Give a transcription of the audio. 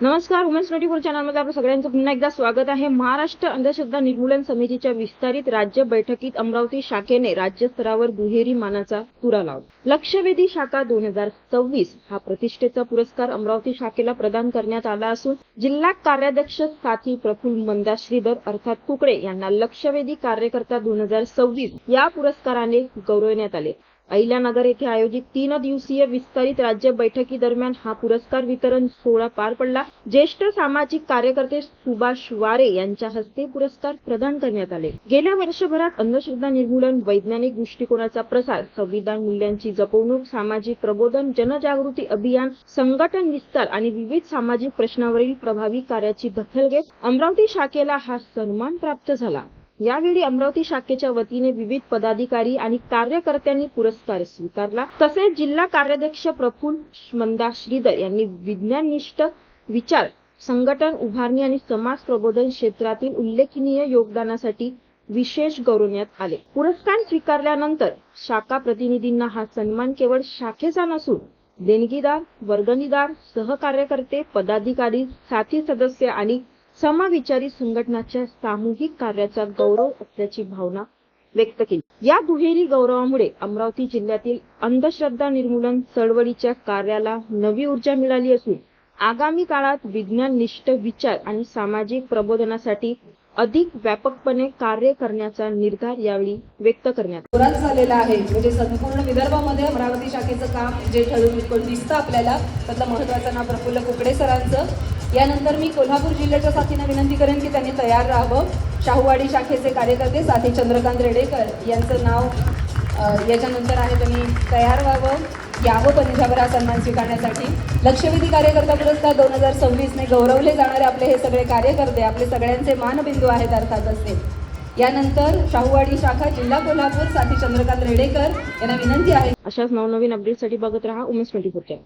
नमस्कार, उमेश 24 चॅनलमध्ये आपलं सगळ्यांचं पुन्हा एकदा स्वागत आहे। महाराष्ट्र अंधश्रद्धा निर्मूलन समितीच्या विस्तारित राज्य बैठकीत अमरावती शाखेने राज्य स्तरावर दुहेरी मानाचा तुरा लावला। लक्षवेधी शाखा 2026 हा प्रतिष्ठेचा पुरस्कार अमरावती शाखेला प्रदान करण्यात आला असून जिल्हा कार्याध्यक्ष साथी प्रफुल्ल मंदा श्रीधर अर्थात कुकडे यांना लक्षवेधी कार्यकर्ता 2026 या पुरस्काराने गौरवण्यात आले। अहिल्यानगर येथे आयोजित 3 दिवसीय विस्तारित राज्य बैठकी दरम्यान हा पुरस्कार वितरण सोहळा पार पडला। ज्येष्ठ सामाजिक कार्यकर्ते सुभाष वारे यांच्या हस्ते पुरस्कार प्रदान करण्यात आले। गेल्या वर्षभरात अंधश्रद्धा निर्मूलन, वैज्ञानिक दृष्टिकोनाचा प्रसार, संविधान मूल्यांची जपवणूक, सामाजिक प्रबोधन, जनजागृती अभियान, संघटन विस्तार आणि विविध सामाजिक प्रश्नावरील प्रभावी कार्याची दखल घेत अमरावती शाखेला हा सन्मान प्राप्त झाला। यावेळी अमरावती शाखेच्या वतीने विविध पदाधिकारी आणि कार्यकर्त्यांनी पुरस्कार स्वीकारला। तसेच जिल्हा कार्याध्यक्ष प्रफुल्ल मंदा श्रीधर यांनी विज्ञाननिष्ठ विचार, संघटन उभारणी आणि समाज प्रबोधन क्षेत्रातील उल्लेखनीय योगदानासाठी विशेष गौरवण्यात आले। पुरस्कार स्वीकारल्यानंतर शाखा प्रतिनिधींना हा सन्मान केवळ शाखेचा नसून देणगीदार, वर्गणीदार, सहकार्यकर्ते, पदाधिकारी, साथी सदस्य आणि समविचारी संघटनाच्या सामूहिक कार्याचा गौरव असल्याची भावना व्यक्त केली। या दुहेरी गौरवामुळे अमरावती जिल्ह्यातील अंधश्रद्धा निर्मूलन चळवळीच्या कार्याला नवी ऊर्जा मिळाली असून आगामी काळात विज्ञाननिष्ठ विचार आणि सामाजिक प्रबोधनासाठी अधिक व्यापकपणे कार्य करण्याचा निर्धार यावेळी व्यक्त करण्यात झालेला आहे। म्हणजे संपूर्ण विदर्भामध्ये अमरावती शाखेचं काम जे ठळून दिसतं आपल्याला, त्यातलं महत्त्वाचं नाव प्रफुल्ल कुकडे सरांचं। यानंतर मी कोल्हापूर जिल्ह्याच्या साथीने विनंती करेन की त्यांनी तयार राहावं। शाहूवाडी शाखेचे कार्यकर्ते साथी चंद्रकांत रेडेकर यांचं नाव याच्यानंतर आहे, त्यांनी तयार व्हावं, यावं पंजाबर हा सन्मान स्वीकारण्यासाठी। लक्षवेधी कार्यकर्ता पुरस्कार 2026 ने गौरवले जाणारे आपले हे सगळे कार्यकर्ते आपले सगळ्यांचे मानबिंदू आहेत अर्थातच ते। यानंतर शाहूवाडी शाखा जिल्हा कोल्हापूर साथी चंद्रकांत रेडेकर यांना विनंती आहे। अशाच नवनवीन अपडेटसाठी बघत रहा उमेश 24 चॅनल।